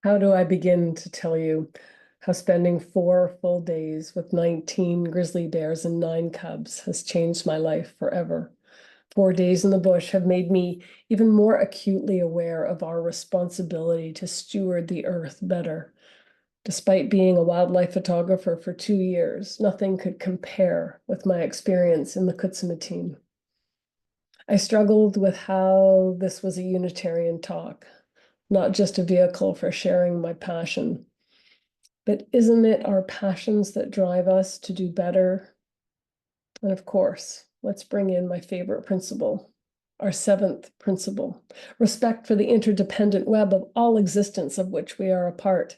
How do I begin to tell you how spending 4 full days with 19 grizzly bears and 9 cubs has changed my life forever? 4 days in the bush have made me even more acutely aware of our responsibility to steward the earth better. Despite being a wildlife photographer for 2 years, nothing could compare with my experience in the Khutzemateen. I struggled with how this was a Unitarian talk, not just a vehicle for sharing my passion. But isn't it our passions that drive us to do better? And of course, let's bring in my favorite principle, our seventh principle, respect for the interdependent web of all existence of which we are a part.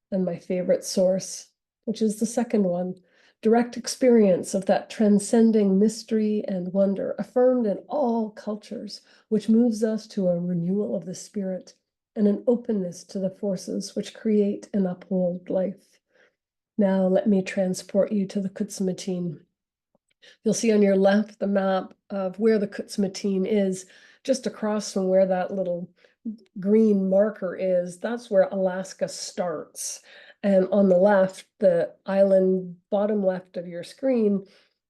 And my favorite source, which is the second one, direct experience of that transcending mystery and wonder affirmed in all cultures, which moves us to a renewal of the spirit and an openness to the forces which create and uphold life. Now let me transport you to the Khutzemateen. You'll see on your left the map of where the Khutzemateen is, just across from where that little green marker is. That's where Alaska starts. And on the left, the island bottom left of your screen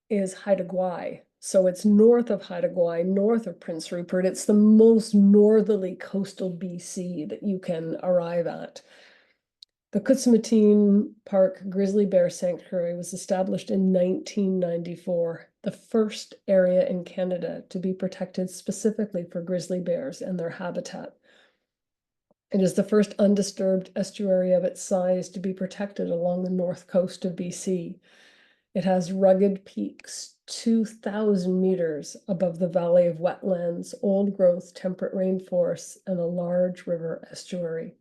is Haida Gwaii. So it's north of Haida Gwaii, north of Prince Rupert. It's the most northerly coastal BC that you can arrive at. The Khutzemateen Park Grizzly Bear Sanctuary was established in 1994, the first area in Canada to be protected specifically for grizzly bears and their habitat. It is the first undisturbed estuary of its size to be protected along the north coast of BC. It has rugged peaks 2,000 meters above the valley of wetlands, old-growth temperate rainforests, and a large river estuary.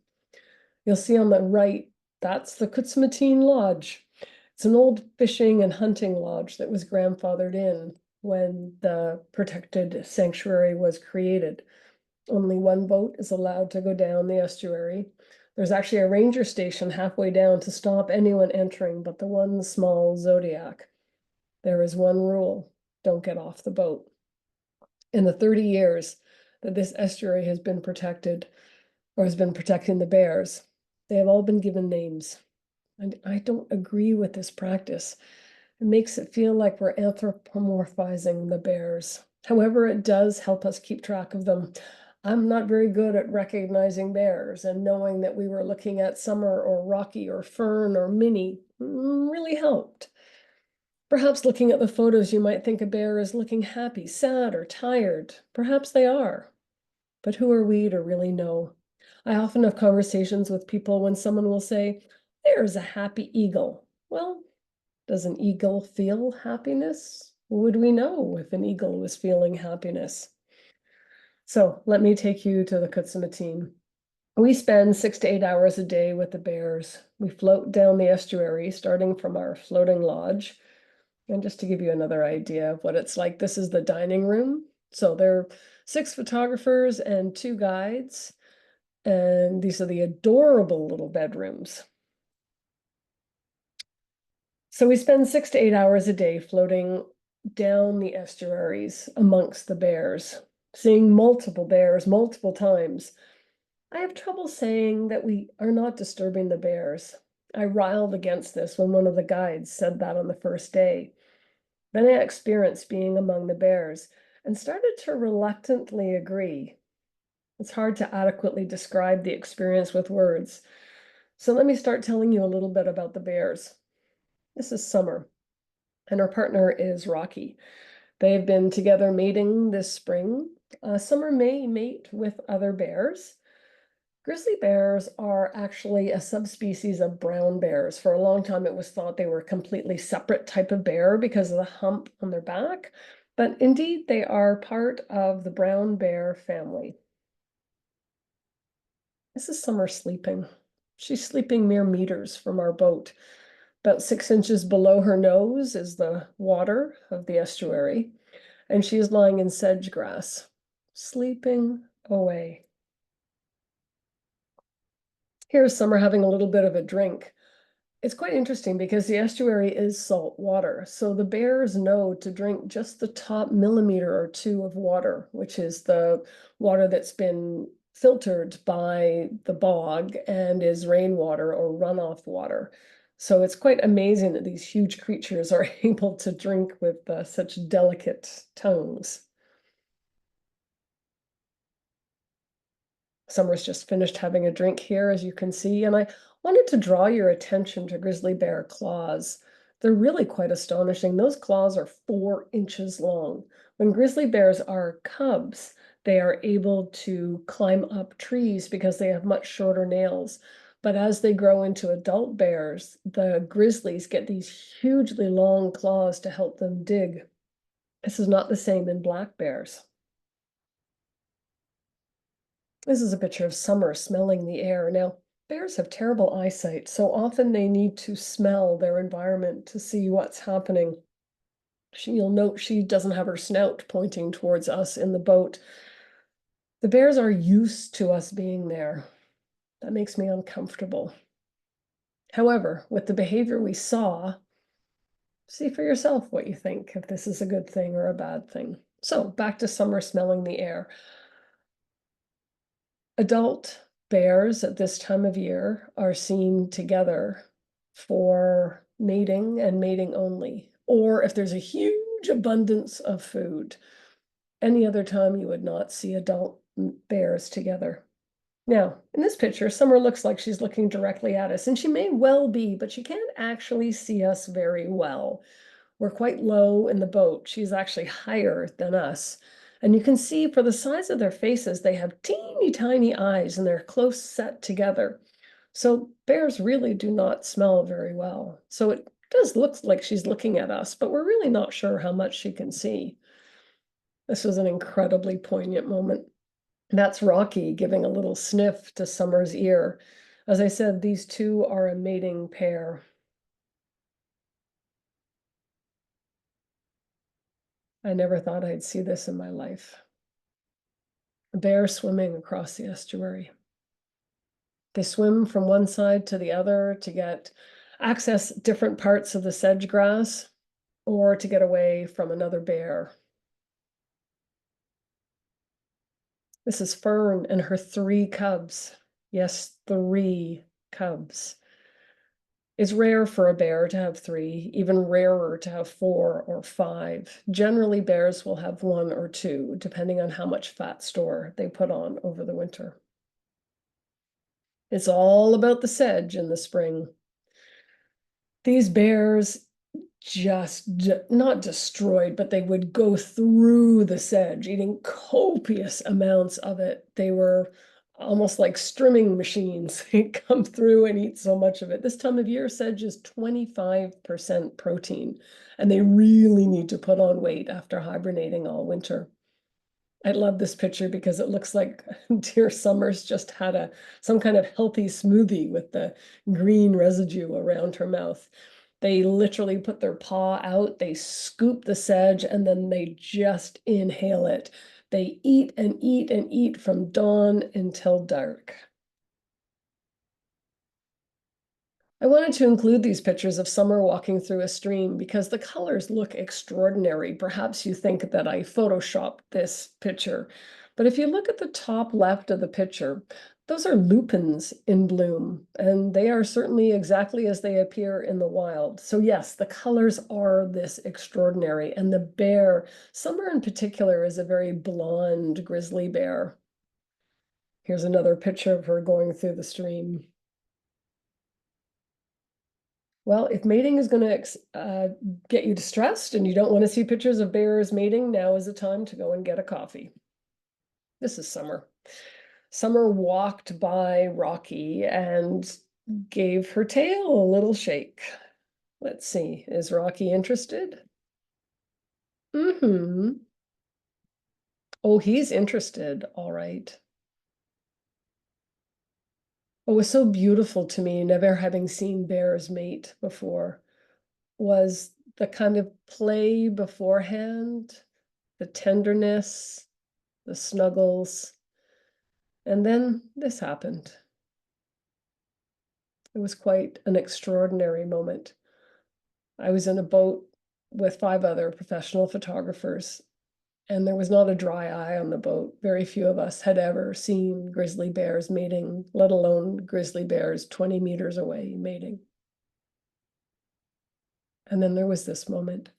You'll see on the right, that's the Khutzemateen Lodge. It's an old fishing and hunting lodge that was grandfathered in when the protected sanctuary was created. Only one boat is allowed to go down the estuary. There's actually a ranger station halfway down to stop anyone entering but the one small Zodiac. There is one rule: don't get off the boat. In the 30 years that this estuary has been protected, or has been protecting the bears, they have all been given names. And I don't agree with this practice. It makes it feel like we're anthropomorphizing the bears. However, it does help us keep track of them. I'm not very good at recognizing bears, and knowing that we were looking at Summer or Rocky or Fern or Minnie really helped. Perhaps looking at the photos, you might think a bear is looking happy, sad, or tired. Perhaps they are. But who are we to really know? I often have conversations with people when someone will say, "There's a happy eagle." Well, does an eagle feel happiness? Would we know if an eagle was feeling happiness? So let me take you to the Khutzemateen. We spend 6 to 8 hours a day with the bears. We float down the estuary, starting from our floating lodge. And just to give you another idea of what it's like, this is the dining room. So there are 6 photographers and 2 guides. And these are the adorable little bedrooms. So we spend 6 to 8 hours a day floating down the estuaries amongst the bears, seeing multiple bears multiple times. I have trouble saying that we are not disturbing the bears. I riled against this when one of the guides said that on the first day. Then I experienced being among the bears and started to reluctantly agree. It's hard to adequately describe the experience with words. So let me start telling you a little bit about the bears. This is Summer, and her partner is Rocky. They've been together mating this spring. Summer may mate with other bears. Grizzly bears are actually a subspecies of brown bears. For a long time, it was thought they were a completely separate type of bear because of the hump on their back. But indeed, they are part of the brown bear family. This is Summer sleeping. She's sleeping mere meters from our boat. About 6 inches below her nose is the water of the estuary, and she is lying in sedge grass, sleeping away. Here's Summer having a little bit of a drink. It's quite interesting because the estuary is salt water, so the bears know to drink just the top millimeter or two of water, which is the water that's been filtered by the bog and is rainwater or runoff water. So it's quite amazing that these huge creatures are able to drink with such delicate tongues. Summer's just finished having a drink here, as you can see, and I wanted to draw your attention to grizzly bear claws. They're really quite astonishing. Those claws are 4 inches long. When grizzly bears are cubs, they are able to climb up trees because they have much shorter nails. But as they grow into adult bears, the grizzlies get these hugely long claws to help them dig. This is not the same in black bears. This is a picture of Summer smelling the air. Now, bears have terrible eyesight, so often they need to smell their environment to see what's happening. You'll note she doesn't have her snout pointing towards us in the boat. The bears are used to us being there. That makes me uncomfortable. However, with the behavior we saw, see for yourself what you think, if this is a good thing or a bad thing. So back to Summer smelling the air. Adult bears at this time of year are seen together for mating and mating only, or if there's a huge abundance of food. Any other time you would not see adult bears together. Now, in this picture, Summer looks like she's looking directly at us, and she may well be, but she can't actually see us very well. We're quite low in the boat. She's actually higher than us. And you can see for the size of their faces, they have teeny tiny eyes and they're close set together. So bears really do not smell very well. So it does look like she's looking at us, but we're really not sure how much she can see. This was an incredibly poignant moment. That's Rocky giving a little sniff to Summer's ear. As I said, these two are a mating pair. I never thought I'd see this in my life. A bear swimming across the estuary. They swim from one side to the other to get access different parts of the sedge grass or to get away from another bear. This is Fern and her 3 cubs. Yes, 3 cubs. It's rare for a bear to have 3, even rarer to have 4 or 5. Generally, bears will have 1 or 2, depending on how much fat store they put on over the winter. It's all about the sedge in the spring. These bears just not destroyed, but they would go through the sedge, eating copious amounts of it. They were almost like strimming machines. They'd come through and eat so much of it. This time of year, sedge is 25% protein, and they really need to put on weight after hibernating all winter. I love this picture because it looks like dear Summers just had some kind of healthy smoothie with the green residue around her mouth. They literally put their paw out, they scoop the sedge, and then they just inhale it. They eat and eat and eat from dawn until dark. I wanted to include these pictures of Summer walking through a stream because the colors look extraordinary. Perhaps you think that I photoshopped this picture, but if you look at the top left of the picture, those are lupins in bloom, and they are certainly exactly as they appear in the wild. So yes, the colors are this extraordinary, and the bear, Summer in particular, is a very blonde grizzly bear. Here's another picture of her going through the stream. Well, if mating is going to get you distressed and you don't want to see pictures of bears mating, now is the time to go and get a coffee. This is Summer. Summer walked by Rocky and gave her tail a little shake. Let's see, is Rocky interested? Mm-hmm. Oh, he's interested, all right. What was so beautiful to me, never having seen bears mate before, was the kind of play beforehand, the tenderness, the snuggles. And then this happened. It was quite an extraordinary moment. I was in a boat with 5 other professional photographers, And there was not a dry eye on the boat. Very few of us had ever seen grizzly bears mating, let alone grizzly bears 20 meters away mating. And then there was this moment.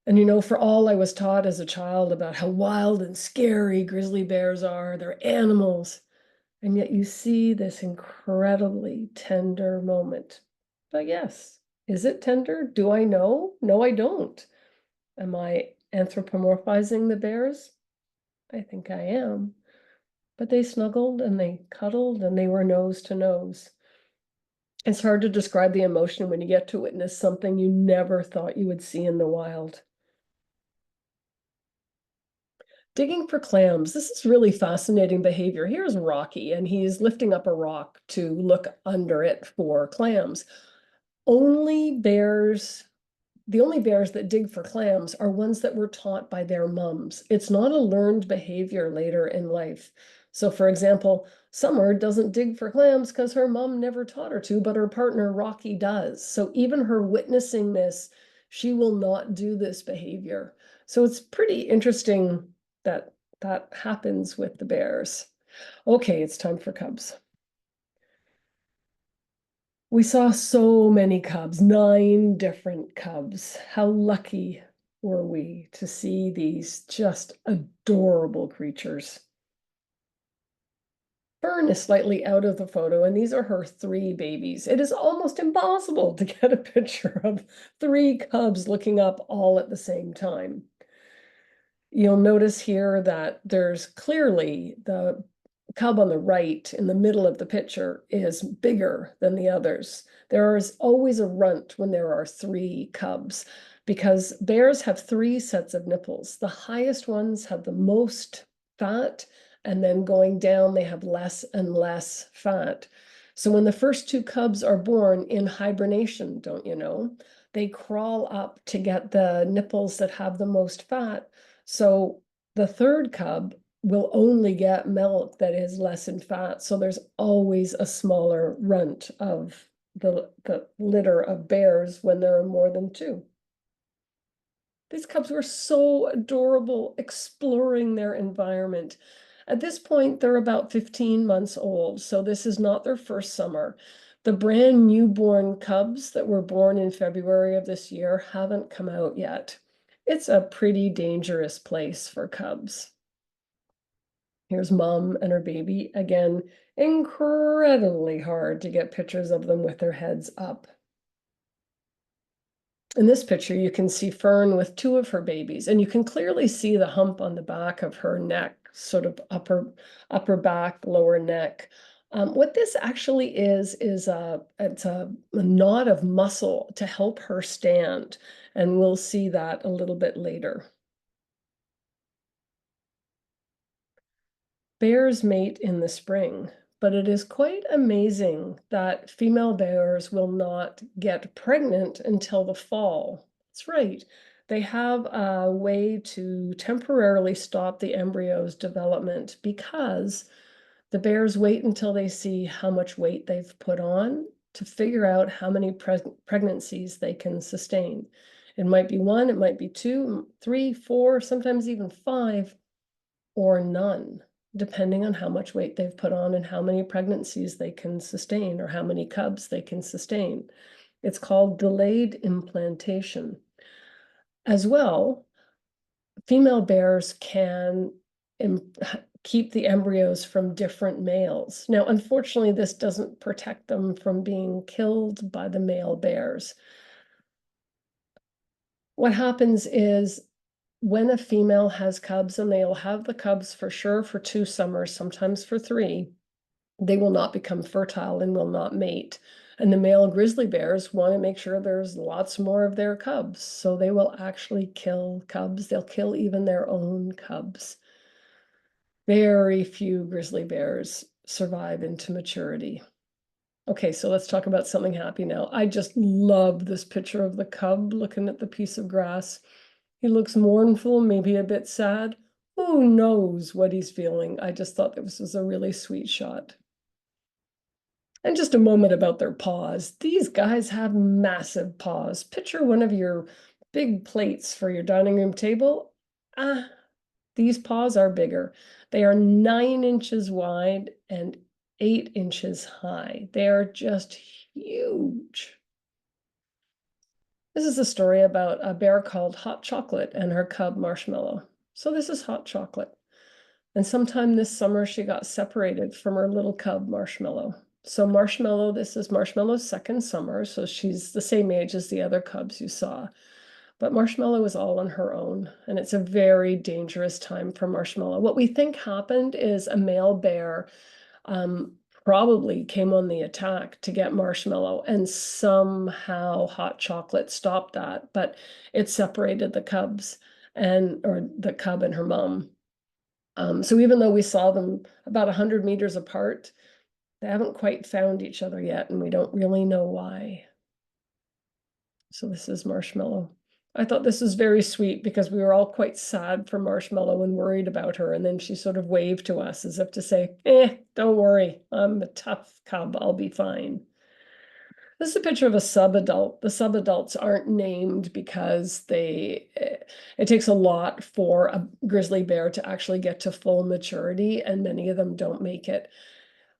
And for all I was taught as a child about how wild and scary grizzly bears are, they're animals. And yet you see this incredibly tender moment. But yes, is it tender? Do I know? No, I don't. Am I anthropomorphizing the bears? I think I am. But they snuggled and they cuddled and they were nose to nose. It's hard to describe the emotion when you get to witness something you never thought you would see in the wild. Digging for clams. This is really fascinating behavior. Here's Rocky, and he's lifting up a rock to look under it for clams. Only bears The only bears that dig for clams are ones that were taught by their mums. It's not a learned behavior later in life. So, for example, Summer doesn't dig for clams because her mom never taught her to, but her partner Rocky does. So, even her witnessing this, she will not do this behavior. So, it's pretty interesting that that happens with the bears. Okay, it's time for cubs. We saw so many cubs, 9 different cubs. How lucky were we to see these just adorable creatures. Fern is slightly out of the photo, and these are her 3 babies. It is almost impossible to get a picture of 3 cubs looking up all at the same time. You'll notice here that there's clearly the cub on the right in the middle of the picture is bigger than the others. There is always a runt when there are 3 cubs because bears have 3 sets of nipples. The highest ones have the most fat, and then going down, they have less and less fat. So when the first 2 cubs are born in hibernation, don't you know, they crawl up to get the nipples that have the most fat. So the 3rd cub will only get milk that is less in fat. So there's always a smaller runt of the litter of bears when there are more than 2. These cubs were so adorable, exploring their environment. At this point, they're about 15 months old, so this is not their first summer. The brand newborn cubs that were born in February of this year haven't come out yet. It's a pretty dangerous place for cubs. Here's mom and her baby. Again, incredibly hard to get pictures of them with their heads up. In this picture, you can see Fern with 2 of her babies, and you can clearly see the hump on the back of her neck, sort of upper back, lower neck. What this actually is it's a knot of muscle to help her stand, and we'll see that a little bit later. Bears mate in the spring, but it is quite amazing that female bears will not get pregnant until the fall. That's right. They have a way to temporarily stop the embryo's development because the bears wait until they see how much weight they've put on to figure out how many pregnancies they can sustain. It might be 1, it might be 2, 3, 4, sometimes even 5, or none, depending on how much weight they've put on and how many pregnancies they can sustain or how many cubs they can sustain. It's called delayed implantation. As well, female bears can keep the embryos from different males. Now, unfortunately, this doesn't protect them from being killed by the male bears. What happens is when a female has cubs, and they'll have the cubs for sure for 2 summers, sometimes for 3, they will not become fertile and will not mate. And the male grizzly bears want to make sure there's lots more of their cubs. So they will actually kill cubs. They'll kill even their own cubs. Very few grizzly bears survive into maturity. Okay, so let's talk about something happy now. I just love this picture of the cub looking at the piece of grass. He looks mournful, maybe a bit sad. Who knows what he's feeling? I just thought this was a really sweet shot. And just a moment about their paws. These guys have massive paws. Picture one of your big plates for your dining room table. These paws are bigger. They are 9 inches wide and 8 inches high. They are just huge. This is a story about a bear called Hot Chocolate and her cub Marshmallow. So this is Hot Chocolate. And sometime this summer, she got separated from her little cub Marshmallow. So Marshmallow, this is Marshmallow's second summer. So she's the same age as the other cubs you saw. But Marshmallow is all on her own, and it's a very dangerous time for Marshmallow. What we think happened is a male bear probably came on the attack to get Marshmallow, and somehow Hot Chocolate stopped that, but it separated the cubs or the cub and her mom. So even though we saw them about 100 meters apart, they haven't quite found each other yet, and we don't really know why. So this is Marshmallow. I thought this was very sweet because we were all quite sad for Marshmallow and worried about her. And then she sort of waved to us as if to say, don't worry, I'm a tough cub, I'll be fine. This is a picture of a subadult. The subadults aren't named because it takes a lot for a grizzly bear to actually get to full maturity, and many of them don't make it.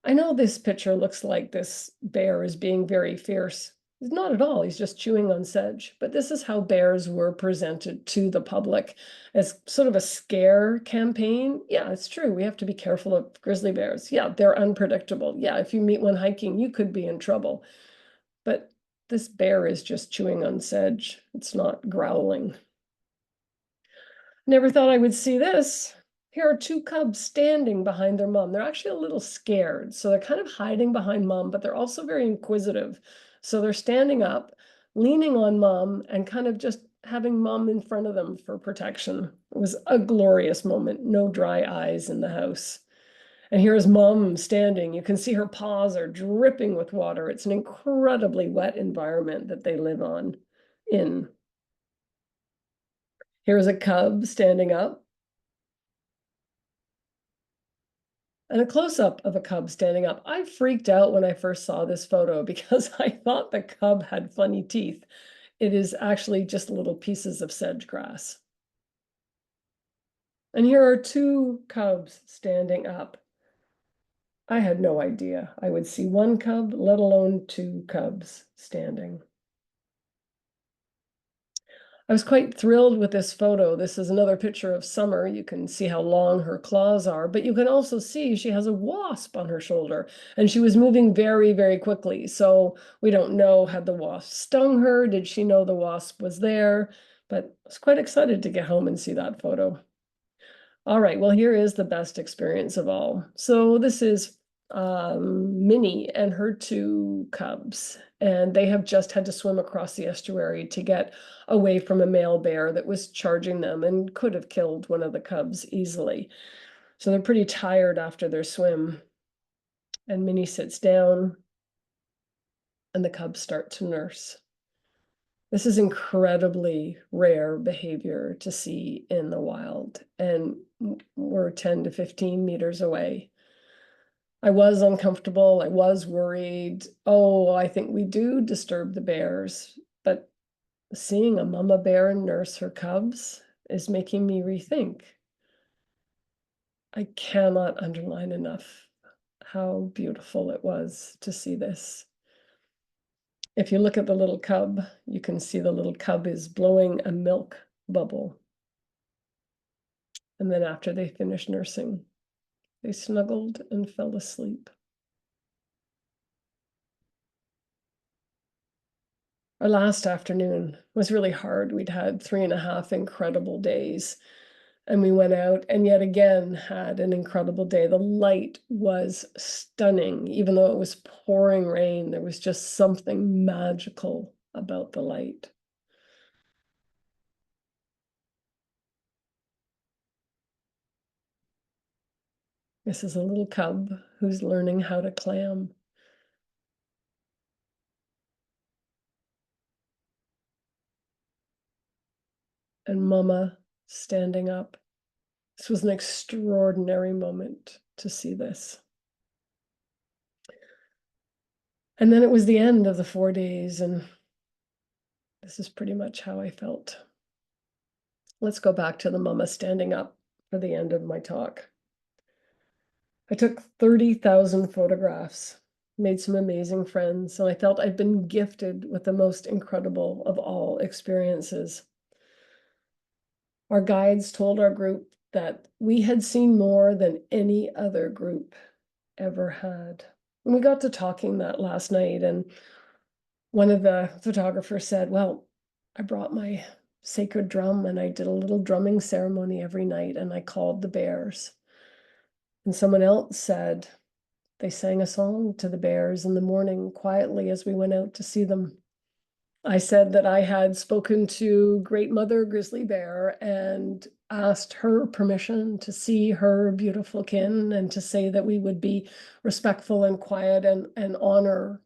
I know this picture looks like this bear is being very fierce. Not at all. He's just chewing on sedge. But this is how bears were presented to the public as sort of a scare campaign. Yeah, it's true. We have to be careful of grizzly bears. Yeah, they're unpredictable. Yeah, if you meet one hiking, you could be in trouble. But this bear is just chewing on sedge. It's not growling. Never thought I would see this. Here are two cubs standing behind their mom. They're actually a little scared. So they're kind of hiding behind mom, but they're also very inquisitive. So they're standing up, leaning on mom, and kind of just having mom in front of them for protection. It was a glorious moment. No dry eyes in the house. And here's mom standing. You can see her paws are dripping with water. It's an incredibly wet environment that they live in. Here's a cub standing up. And a close-up of a cub standing up. I freaked out when I first saw this photo because I thought the cub had funny teeth. It is actually just little pieces of sedge grass. And here are two cubs standing up. I had no idea I would see one cub, let alone two cubs standing. I was quite thrilled with this photo. This is another picture of Summer. You can see how long her claws are, but you can also see she has a wasp on her shoulder, and she was moving very, very quickly. So we don't know, had the wasp stung her? Did she know the wasp was there? But I was quite excited to get home and see that photo. All right, well, here is the best experience of all. So this is Minnie and her two cubs, and they have just had to swim across the estuary to get away from a male bear that was charging them and could have killed one of the cubs easily. So they're pretty tired after their swim. And Minnie sits down, and the cubs start to nurse. This is incredibly rare behavior to see in the wild, and we're 10 to 15 meters away. I was uncomfortable. I was worried. Oh, I think we do disturb the bears. But seeing a mama bear nurse her cubs is making me rethink. I cannot underline enough how beautiful it was to see this. If you look at the little cub, you can see the little cub is blowing a milk bubble. And then after they finished nursing, they snuggled and fell asleep. Our last afternoon was really hard. We'd had 3.5 incredible days, and we went out and yet again had an incredible day. The light was stunning. Even though it was pouring rain, there was just something magical about the light. This is a little cub who's learning how to clam. And Mama standing up. This was an extraordinary moment to see this. And then it was the end of the 4 days, and this is pretty much how I felt. Let's go back to the mama standing up. for the end of my talk. I took 30,000 photographs, made some amazing friends, and I felt I'd been gifted with the most incredible of all experiences. Our guides told our group that we had seen more than any other group ever had. And we got to talking that last night, and one of the photographers said, well, I brought my sacred drum and I did a little drumming ceremony every night and I called the bears. And someone else said they sang a song to the bears in the morning quietly as we went out to see them. I said that I had spoken to Great Mother Grizzly Bear and asked her permission to see her beautiful kin and to say that we would be respectful and quiet and honor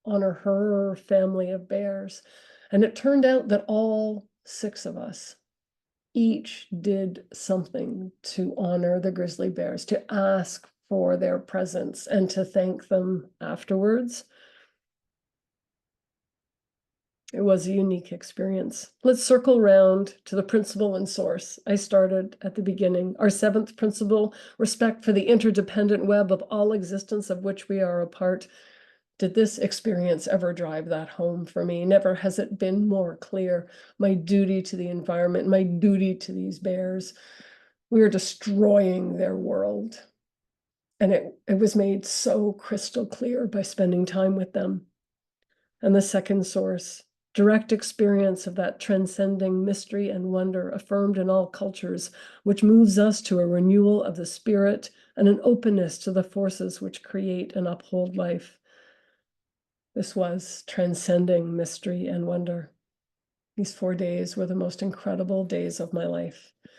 her family of bears. And it turned out that all 6 of us each did something to honor the grizzly bears, to ask for their presence and to thank them afterwards. It was a unique experience. Let's circle around to the principle and source. I started at the beginning. Our 7th principle, respect for the interdependent web of all existence of which we are a part. Did this experience ever drive that home for me? Never has it been more clear. My duty to the environment, my duty to these bears. We are destroying their world. And it was made so crystal clear by spending time with them. And the second source, direct experience of that transcending mystery and wonder affirmed in all cultures, which moves us to a renewal of the spirit and an openness to the forces which create and uphold life. This was transcending mystery and wonder. These 4 days were the most incredible days of my life.